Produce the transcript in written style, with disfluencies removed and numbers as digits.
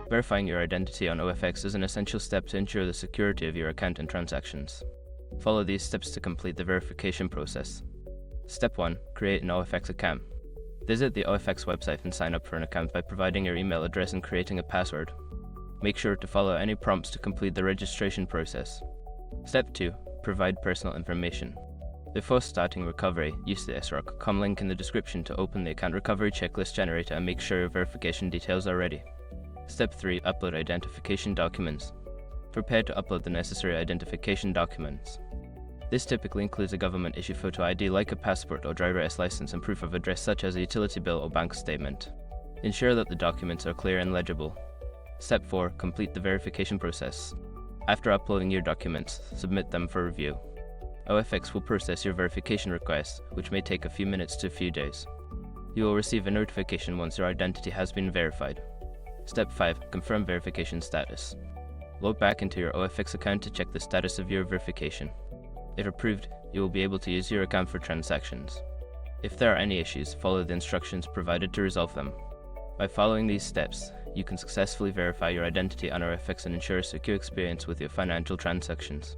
Verifying your identity on OFX is an essential step to ensure the security of your account and transactions. Follow these steps to complete the verification process. Step 1. Create an OFX account. Visit the OFX website and sign up for an account by providing your email address and creating a password. Make sure to follow any prompts to complete the registration process. Step 2. Provide personal information. Before starting recovery, use the sroc.com link in the description to open the account recovery checklist generator and make sure your verification details are ready. Step 3. Upload identification documents. Prepare to upload the necessary identification documents. This typically includes a government-issued photo ID like a passport or driver's license and proof of address such as a utility bill or bank statement. Ensure that the documents are clear and legible. Step 4. Complete the verification process. After uploading your documents, submit them for review. OFX will process your verification request, which may take a few minutes to a few days. You will receive a notification once your identity has been verified. Step 5. Confirm verification status. Log back into your OFX account to check the status of your verification. If approved, you will be able to use your account for transactions. If there are any issues, follow the instructions provided to resolve them. By following these steps, you can successfully verify your identity on OFX and ensure a secure experience with your financial transactions.